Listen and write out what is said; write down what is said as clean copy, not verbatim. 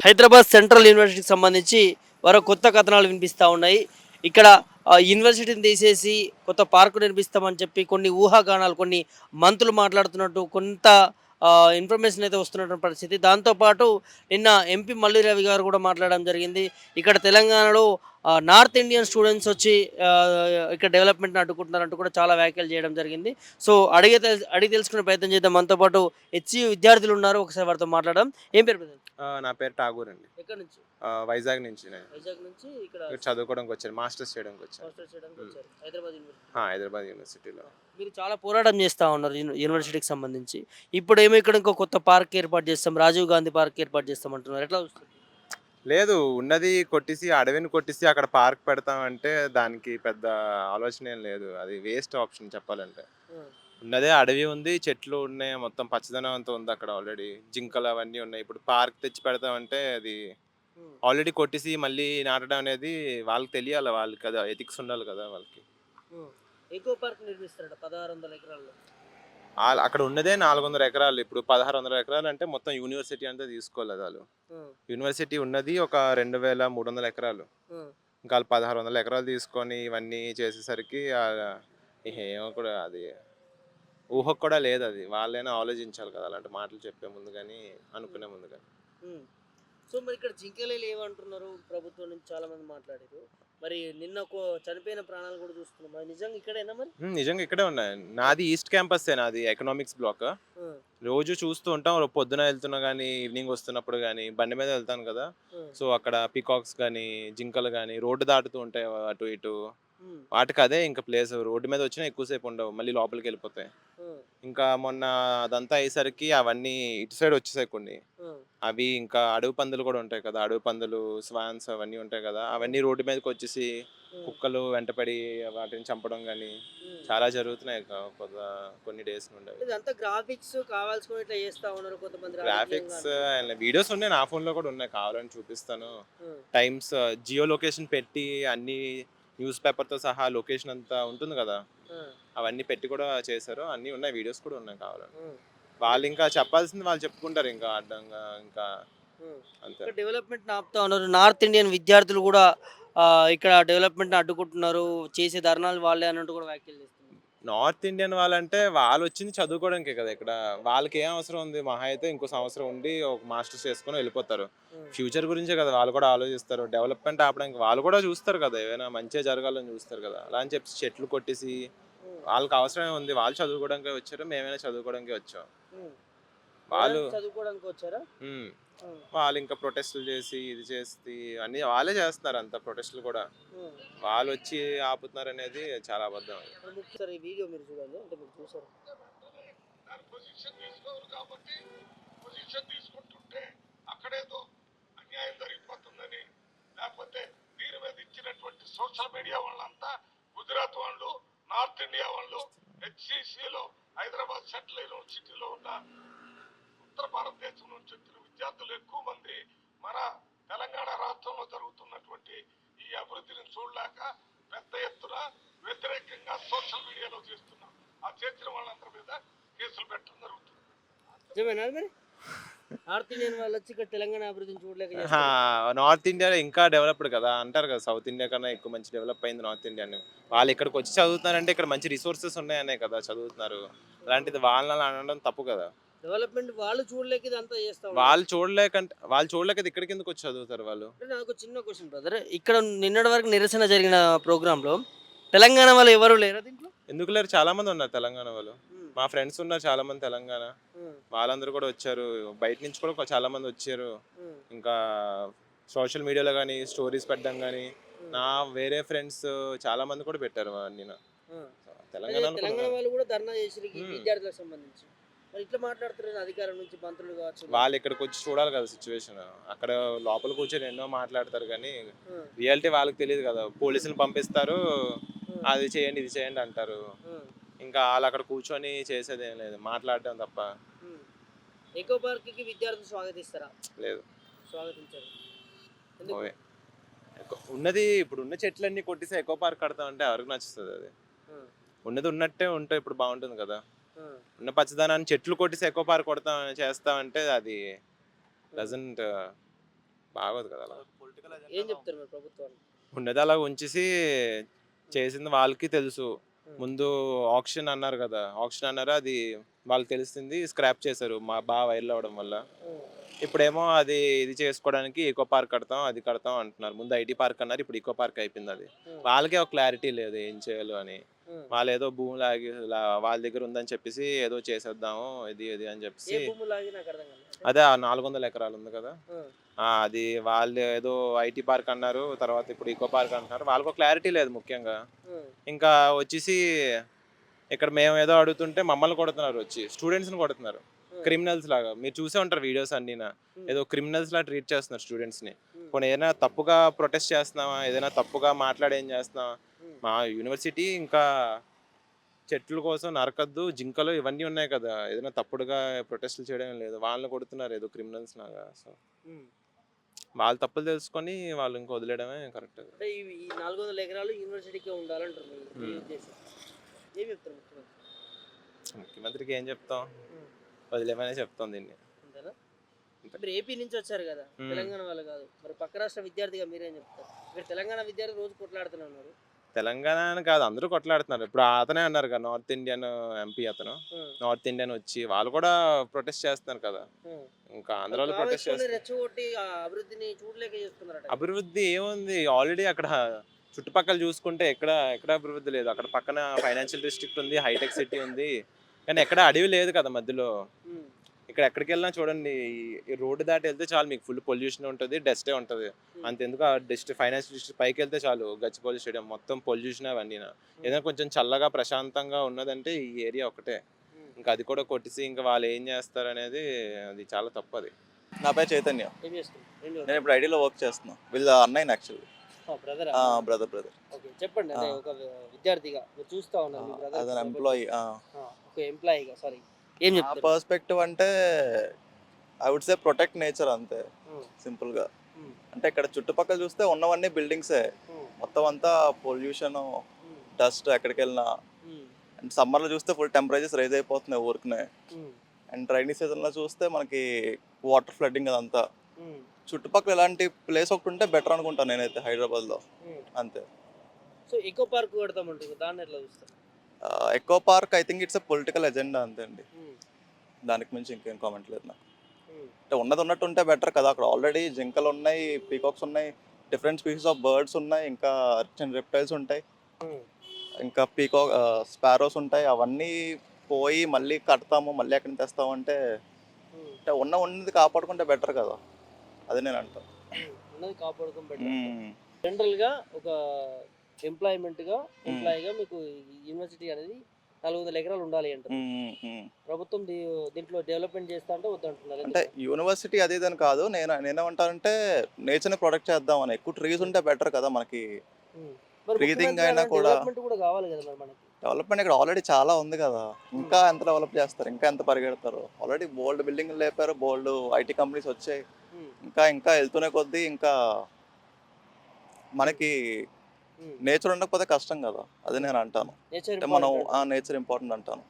Hyderabad central యూనివర్సిటీకి సంబంధించి మరో కొత్త కథనాలు వినిపిస్తా ఉన్నాయి. ఇక్కడ యూనివర్సిటీని తీసేసి కొత్త పార్క్ నిర్మిస్తామని చెప్పి కొన్ని ఊహాగానాలు, కొన్ని మంత్రులు మాట్లాడుతున్నట్టు కొంత ఇన్ఫర్మేషన్ అయితే వస్తున్నటువంటి పరిస్థితి. దాంతో పాటు నిన్న ఎంపీ మల్లు రవి గారు కూడా మాట్లాడడం జరిగింది. ఇక్కడ తెలంగాణలో నార్త్ ఇండియన్ స్టూడెంట్స్ వచ్చి ఇక్కడ డెవలప్మెంట్‌ని అడ్డుకుంటున్నారంటూ కూడా చాలా వ్యాఖ్యలు చేయడం జరిగింది. సో, అడిగి తెలుసుకునే ప్రయత్నం చేద్దాం. మనతో పాటు హెచ్‌సియు విద్యార్థులు ఉన్నారు. ఒకసారి వారితో మాట్లాడదాం. ఏం పేరు బ్రదర్? నా పేరు ఠాగూర్ అండి. ఎక్కడి నుంచి? వైజాగ్ నుంచి నేను వైజాగ్ నుంచి ఇక్కడ ఇక్కడ చదువుకోవడానికి వచ్చాను. మాస్టర్స్ చేయడానికి వచ్చాను. మాస్టర్స్ చేయడానికి వచ్చారు. హైదరాబాద్ యూనివర్సిటీ. హైదరాబాద్ యూనివర్సిటీలో. మీరు చాలా పోరాటం చేస్తా ఉన్నారు యూనివర్సిటీకి సంబంధించి. ఇప్పుడేమో ఇక్కడ ఇంకో కొత్త పార్క్ ఏర్పాటు చేస్తాం. రాజీవ్ గాంధీ పార్క్ ఏర్పాటు చేస్తాం అంటున్నారు. ఎట్లా చూస్తారు? లేదు, ఉన్నది కొట్టేసి అడవిని కొట్టేసి అక్కడ పార్క్ పెడతామంటే దానికి పెద్ద ఆలోచన ఏం లేదు. అది వేస్ట్ ఆప్షన్ చెప్పాలంటే. హ్మ్. ఉన్నదే అడవి ఉంది, చెట్లు ఉన్నాయి, మొత్తం పచ్చదనం అంతా ఉంది అక్కడ ఆల్రెడీ. జింకలు అవన్నీ ఉన్నాయి. ఇప్పుడు పార్క్ తెచ్చి పెడతామంటే అది హ్మ్. ఆల్రెడీ కొట్టేసి మళ్ళీ నాటడం అనేది వాళ్ళకి తెలియాలి. వాళ్ళకి కదా ఎథిక్స్ ఉండాలి కదా వాళ్ళకి. హ్మ్. ఎకో పార్క్ నిర్మిస్తారట 1600 ఎకరాల్లో. అక్కడ ఉన్నదే 400 ఎకరాలు. ఇప్పుడు 1600 ఎకరాలు అంటే మొత్తం యూనివర్సిటీ అంతా తీసుకోలేదు వాళ్ళు. హ్మ్. యూనివర్సిటీ ఉన్నది ఒక 2300 ఎకరాలు. హ్మ్. ఇంకా వాళ్ళు 1600 ఎకరాలు తీసుకొని ఇవన్నీ చేసేసరికి ఏమో కూడా అది ఊహకు కూడా లేదు. అది వాళ్ళైనా ఆలోచించాలి కదా అలాంటి మాటలు చెప్పే ముందు కానీ, హ్మ్. అనుకునే ముందు కానీ. హ్మ్. సో, మరి ఇక్కడ జింకలే లేవంటున్నారు. ప్రభుత్వం నుంచి చాలామంది మాట్లాడారు. మరి నిన్న చనిపోయిన ప్రాణాలు కూడా చూస్తున్నాం. అది నిజంగా ఇక్కడేనా మరి? నిజంగా ఇక్కడే ఉన్నాయి. నాది ఈస్ట్ క్యాంపస్సే, నాది ఎకనామిక్స్ బ్లాక్. హ్మ్. రోజు చూస్తూ ఉంటాం. పొద్దున వెళ్తున్నా కానీ, ఈవినింగ్ వస్తున్నప్పుడు కానీ బండి మీద వెళ్తాను కదా. హ్మ్. సో అక్కడ పీకాక్స్ కానీ, జింకలు కానీ రోడ్డు దాటుతూ ఉంటాయి అటు ఇటు. హ్మ్. వాటికి అదే ఇంకా ప్లేస్. రోడ్డు మీద వచ్చినా ఎక్కువసేపు ఉండవు, మళ్ళీ లోపలికి వెళ్ళిపోతాయి. హ్మ్. ఇంకా మొన్న అదంతా అయ్యేసరికి అవన్నీ ఇటు సైడ్ వచ్చేసాయి కొన్ని. హ్మ్. అవి ఇంకా అడవి పందులు కూడా ఉంటాయి కదా, అడవి పందులు, స్వాన్స్ అవన్నీ ఉంటాయి కదా, హ్మ్. అవన్నీ రోడ్డు మీదకి వచ్చేసి హ్మ్. కుక్కలు వెంటపడి వాటిని చంపడం కానీ హ్మ్. చాలా జరుగుతున్నాయి కొన్ని డేస్ నుండి అవి. ఇదంతా గ్రాఫిక్స్ కావాల్సుకొని ఇట్లా చేస్తా ఉన్నారు కొంతమంది రాజకీయంగా గ్రాఫిక్స్ అంటున్నారు. వీడియోస్ ఉన్నాయి, నా ఫోన్లో కూడా ఉన్నాయి, కావాలని చూపిస్తాను. హ్మ్. టైమ్స్ జియో లొకేషన్ పెట్టి అన్ని న్యూస్ పేపర్తో సహా లొకేషన్ అంతా ఉంటుంది కదా, ఆ! అవన్నీ పెట్టి కూడా చేశారు. అన్నీ ఉన్నాయి, వీడియోస్ కూడా ఉన్నాయి కావాలని. హ్మ్. అంటే వాళ్ళు ఇంకా చెప్పాల్సింది వాళ్ళు చెప్పుకుంటారు ఇంకా అడ్డంగా ఇంకా. హ్మ్. అంతే. ఇక్కడ డెవలప్‌మెంట్‌ని ఆపుతా ఉన్నారు. నార్త్ ఇండియన్ విద్యార్థులు గూడా ఇక్కడ డెవలప్‌మెంట్‌ని అడ్డుకుంటున్నారు. చేసే ధర్నాలు వాళ్ళే అన్నట్టు కూడా వ్యాఖ్యలు చేస్తున్నారు. నార్త్ ఇండియన్ వాళ్ళంటే వాళ్ళొచ్చింది చదువుకోవడానికే కదా ఇక్కడ. వాళ్ళకేం అవసరం ఉంది? మహా అయితే ఇంకో సంవత్సరం ఉండి ఒక మాస్టర్స్ చేసుకొని వెళ్ళిపోతారు. హ్మ్. ఫ్యూచర్ గురించే కదా వాళ్ళు కూడా ఆలోచిస్తారు. డెవలప్‌మెంట్ ఆపడానికి వాళ్ళు కూడా చూస్తారు కదా! ఏవైనా మంచే జరగాలని చూస్తారు కదా! అలా అని చెప్పి చెట్లు కొట్టేసి హ్మ్. వాళ్ళకి అవసరమే ఉంది. వాళ్ళు చదువుకోవడానికే వచ్చారు. మేమైనా చదువుకోవడానికే వచ్చాం. హ్మ్. వాళ్ళు మీరంతా చదువుకోవడానికొచ్చారా? హ్మ్. హ్మ్. వాళ్ళింకా ప్రొటెస్టులు చేసి, ఇది చేసి అన్నీ వాళ్ళే చేస్తున్నారు అంతా ప్రొటెస్టులు కూడా. హ్మ్. వాళ్ళొచ్చి ఆపుతున్నారనేది చాలా అబద్ధం అది. మరి ఒకసారి ఈ వీడియో మీరు చూడండి. అంటే మీరు చూసారు. దాని పొజిషన్ తీసుకోరు కాబట్టి పొజిషన్ తీసుకుంటుంటే అక్కడేదో అన్యాయం జరిగిపోతుందని, లేకపోతే దీని మీద ఇచ్చినటువంటి సోషల్ మీడియా వాళ్ళంతా గుజరాత్ వాళ్ళు, నార్త్ ఇండియా వాళ్ళు, హెచ్సిసిలో హైదరాబాద్ సెంట్రల్ యూనివర్సిటీలో ఉన్న ఉత్తర భారతదేశం నుంచి వచ్చిన విద్యార్థులు ఎక్కువ మంది మన తెలంగాణ రాష్ట్రంలో జరుగుతున్నటువంటి ఈ అభివృద్ధిని చూడలేక పెద్ద ఎత్తున వ్యతిరేకంగా సోషల్ మీడియాలో చేస్తున్నారు. ఆ చేసిన వాళ్ళందరి మీద కేసులు పెట్టడం జరుగుతుంది. నిజమేనా అది మరి? నార్త్ ఇండియన్ వాళ్ళొచ్చి ఇక్కడ తెలంగాణ అభివృద్ధిని చూడలేక చేస్తారు. నార్త్ ఇండియాలో ఇంకా డెవలప్డ్ కదా అంటారు కదా, సౌత్ ఇండియా కన్నా ఎక్కువ మంచి డెవలప్ అయింది నార్త్ ఇండియాని. వాళ్ళు ఇక్కడికి వచ్చి చదువుతున్నారంటే ఇక్కడ మంచి రిసోర్సెస్ ఉన్నాయనే కదా చదువుతున్నారు. హ్మ్. అలాంటిది వాళ్ళని అనడం తప్పు కదా. డెవలప్‌మెంట్ వాళ్ళు చూడలేక ఇదంతా చేస్తా ఉన్నారు. వాళ్ళు చూడలేక ఇక్కడికి ఎందుకు వచ్చి చదువుతారు వాళ్ళు. అంటే నాకు చిన్న క్వెషన్ బ్రదర్. ఇక్కడ నిన్నటి వరకు నిరసన జరిగిన ప్రోగ్రామ్‌లో తెలంగాణ వాళ్ళు ఎవరు లేరా దీంట్లో? ఎందుకు లేరు, చాలా మంది ఉన్నారు తెలంగాణ వాళ్ళు. హ్మ్. మా ఫ్రెండ్స్ ఉన్నారు చాలా మంది తెలంగాణ. హ్మ్. వాళ్ళందరూ కూడా వచ్చారు. బయట నుంచి కూడా చాలా మంది వచ్చారు. హ్మ్. ఇంకా సోషల్ మీడియాలో కానీ స్టోరీస్ పెట్టడం కానీ, హ్మ్. నా వేరే ఫ్రెండ్స్ చాలా మంది కూడా పెట్టారు అన్నీ. ఆ! అదే తెలంగాణలో కూడా తెలంగాణ ఉన్నారు. వాళ్ళు కూడా ధర్నా చేసిర్రు ఈ హ్మ్. విద్యార్థులకు సంబంధించి. మరి ఇట్లా మాట్లాడుతున్నారు అధికారం నుంచి మంత్రులు కావచ్చు వీళ్ళు. వాళ్ళు ఇక్కడికి వచ్చి చూడాలి కదా సిచ్యువేషన్. అక్కడ లోపల కూర్చొని ఎన్నో మాట్లాడతారు కానీ ఆ! రియాలిటీ వాళ్ళకి తెలియదు కదా. పోలీసులు పంపిస్తారు, ఆ! అది చేయండి ఇది చేయండి అంటారు. ఆ! ఇంకా వాళ్ళు అక్కడ కూర్చొని చేసేది ఏం లేదు, మాట్లాడడం తప్ప. హ్మ్. ఎకో పార్క్‌కి విద్యార్థులు స్వాగతిస్తారా? లేదు. స్వాగతించరు. ఎందుకు? ఓవే. ఉన్నది ఇప్పుడు ఉన్న చెట్లన్నీ కొట్టేసి ఎకో పార్క్ కడతామంటే ఎవరికి నచ్చుతుంది అది. ఆ! ఉన్నది ఉన్నట్టే ఉంటే ఇప్పుడు బాగుంటుంది కదా. ఆ! ఉన్న పచ్చదనాన్ని చెట్లు కొట్టేసి ఎకో పార్క్ కొడతాం చేస్తామంటే అది ఆ! డజంట్ బాగోదు కదా అలా. ఏం చెప్తారు మీరు ప్రభుత్వానికి? ఉన్నది అలా ఉంచేసి చేసింది వాళ్ళకి తెలుసు. ముందు ఆక్షన్ అన్నారు కదా, ఆక్షన్ అన్నారు, అది వాళ్ళకి తెలిసింది స్క్రాప్ చేశారు మా బాగా వైరల్ అవ్వడం వల్ల. ఇప్పుడేమో అది ఇది చేసుకోవడానికి ఈకో పార్క్ కడతాం, అది కడతాం అంటున్నారు. ముందు ఐటీ పార్క్ అన్నారు, ఇప్పుడు ఈకో పార్క్ అయిపోయింది. అది వాళ్ళకే ఒక క్లారిటీ లేదు ఏం చేయాలో అని. వాళ్ళు ఏదో భూమి లాగి వాళ్ళ దగ్గర ఉందని చెప్పేసి ఏదో చేసేద్దాము ఇది ఇది అని ఏ చెప్పేసి. భూమి లాగి నాకు అర్థం కాలేదు. అదే ఆ 400 ఎకరాలు ఉంది కదా, అది వాళ్ళు ఏదో ఐటీ పార్క్ అన్నారు, తర్వాత ఇప్పుడు ఈకో పార్క్ అంటున్నారు. వాళ్ళకు క్లారిటీ లేదు ముఖ్యంగా. ఇంకా వచ్చేసి ఇక్కడ మేము ఏదో అడుగుతుంటే మమ్మల్ని కొడుతున్నారు, వచ్చి స్టూడెంట్స్ని కొడుతున్నారు క్రిమినల్స్ లాగా. మీరు చూసే ఉంటారు వీడియోస్ అన్నీ, ఏదో క్రిమినల్స్ లాగా ట్రీట్ చేస్తున్నారు స్టూడెంట్స్ని. కొన్ని ఏదైనా తప్పుగా ప్రొటెస్ట్ చేస్తున్నావా, ఏదైనా తప్పుగా మాట్లాడేం చేస్తున్నావా? మా యూనివర్సిటీ ఇంకా చెట్ల కోసం నరకద్దు, జింకలు ఇవన్నీ ఉన్నాయి కదా, ఏదైనా తప్పుడుగా ప్రొటెస్ట్లు చేయడం లేదు, వాళ్ళని కొడుతున్నారు ఏదో క్రిమినల్స్ లాగా. సో వాళ్ళు తప్పులు తెలుసుకొని వాళ్ళు ఇంకా వదిలేయడమే కరెక్ట్. అంటే ఈ 400 ఎకరాలు యూనివర్సిటీకే ఉండాలంటారు మీ ఉద్దేశం. ఏం చెప్తారు ముఖ్యమంత్రి? ముఖ్యమంత్రికి ఏం చెప్తాం, వదిలేమనే చెప్తాం దీన్ని. అంతేనా? మీరు ఏపీ నుంచి వచ్చారు కదా, తెలంగాణ వాళ్ళు కాదు, మరి పక్క రాష్ట్ర విద్యార్థిగా మీరేం చెప్తారు? మీరు తెలంగాణ విద్యార్థి రోజు కొట్లాడుతున్నారు. తెలంగాణ అని కాదు, అందరూ కొట్లాడుతున్నారు. ఇప్పుడు అతనే అన్నారు కదా, నార్త్ ఇండియన్ ఎంపీ అతను, నార్త్ ఇండియన్ వచ్చి వాళ్ళు కూడా ప్రొటెస్ట్ చేస్తున్నారు కదా. ఇంకా ఆంధ్రాలో ప్రొటెస్ట్ చేస్తారు. రెచ్చగొట్టి అభివృద్ధిని చూడలేక చేస్తున్నారట. అభివృద్ధి ఏముంది, ఆల్రెడీ అక్కడ చుట్టుపక్కల చూసుకుంటే ఎక్కడ ఎక్కడ అభివృద్ధి లేదు. అక్కడ పక్కన ఫైనాన్షియల్ డిస్ట్రిక్ట్ ఉంది, హైటెక్ సిటీ ఉంది, కానీ ఎక్కడ అడవి లేదు కదా మధ్యలో. ఇక్కడ ఎక్కడికి వెళ్ళినా చూడండి, ఈ రోడ్డు దాటి వెళ్తే చాలు మీకు ఫుల్ పొల్యూషన్ ఉంటుంది, డస్టే ఉంటుంది. అంతెందుకు ఆ ఫైనాన్షియల్ డిస్ట్రిక్ట్ పైకి వెళ్తే చాలు, గచ్చిబౌలి స్టేడియం మొత్తం పొల్యూషన్ అవన్నీ. ఏదైనా కొంచెం చల్లగా ప్రశాంతంగా ఉన్నదంటే ఈ ఏరియా ఒకటే. ఇంకా అది కూడా కొట్టేసి ఇంకా వాళ్ళు ఏం చేస్తారు అనేది అది చాలా తప్పది. నా పేరు చైతన్య. ఏం చేస్తున్నారు? నేను ఇప్పుడు ఐడిలో వర్క్ చేస్తున్నా. వీళ్ళ అన్నయ్య యాక్చువల్లీ బ్రదర్. ఓకే, చెప్పండి. అంటే ఒక విద్యార్థిగా మీరు చూస్తా ఉన్నారు, మీ బ్రదర్ యాజ్ అన్ ఎంప్లాయీ. ఒక ఎంప్లాయీగా సారీ ఏం నా చెప్తారు? పర్స్పెక్టివ్ అంటే I would say protect nature అంతే, సింపుల్గా. అంటే ఇక్కడ చుట్టుపక్కల చూస్తే ఉన్నవన్నీ బిల్డింగ్సే, మొత్తం అంతా పొల్యూషన్, డస్ట్ ఎక్కడికి వెళ్ళినా. అండ్ సమ్మర్లో చూస్తే ఫుల్ టెంపరేచర్స్ రైజ్ అయిపోతున్నాయి ఊరికనే. అండ్ రైనీ సీజన్లో చూస్తే మనకి వాటర్ ఫ్లడ్డింగ్ అదంతా. చుట్టుపక్కల ఇలాంటి ప్లేస్ ఒకటి ఉంటే బెటర్ అనుకుంటాను నేనైతే హైదరాబాద్లో, అంతే. సో ఎకో పార్క్ పెడతామంటారు, దాన్ని ఎట్లా చూస్తారు? Echo park I think it's a political agenda అంతే అండి, దానికి మించి ఇంకేం కామెంట్ లేదు నాకు. అంటే ఉన్నది ఉన్నట్టు ఉంటే బెటర్ కదా. అక్కడ ఆల్రెడీ జింకలు ఉన్నాయి, పీకాక్స్ ఉన్నాయి, డిఫరెంట్ స్పీషీస్ ఆఫ్ బర్డ్స్ ఉన్నాయి, ఇంకా చిన్న రెప్టైల్స్ ఉంటాయి, ఇంకా స్పారోస్ ఉంటాయి. అవన్నీ పోయి మళ్ళీ కడతాము, మళ్ళీ ఎక్కడికి తెస్తాము అంటే ఉన్నది కాపాడుకుంటే బెటర్ కదా, అది నేను అంటాను. ఉన్నది కాపాడుకోబెట్టాలి. జనరల్గా ఒక ఎంప్లాయీగా మీకు యూనివర్సిటీ అనేది 400 ఎకరాలు ఉండాలి అంటారు. ప్రభుత్వం దీంట్లో డెవలప్మెంట్ చేస్తా అంటే వద్దంటున్నారు. అంటే యూనివర్సిటీ అది ఇదని కాదు, నేనేమంటానంటే నేచర్ని ప్రొటెక్ట్ చేద్దామని. ఎక్కువ ట్రీస్ ఉంటే బెటర్ కదా మనకి, బ్రీతింగ్ అయినా కూడా. కావాలి కదా మరి మనకి. డెవలప్మెంట్ ఇక్కడ ఆల్రెడీ చాలా ఉంది కదా, ఇంకా ఎంత డెవలప్ చేస్తారు, ఇంకా ఎంత పరిగెడతారు. ఆల్రెడీ బోల్డ్ బిల్డింగ్లు లేపారు, బోల్డ్ ఐటీ కంపెనీస్ వచ్చాయి, ఇంకా ఇంకా వెళ్తూనే కొద్దీ ఇంకా మనకి నేచర్ ఉండకపోతే కష్టం కదా, అది నేను అంటాను. మనం నేచర్ ఇంపార్టెంట్ అంటాను.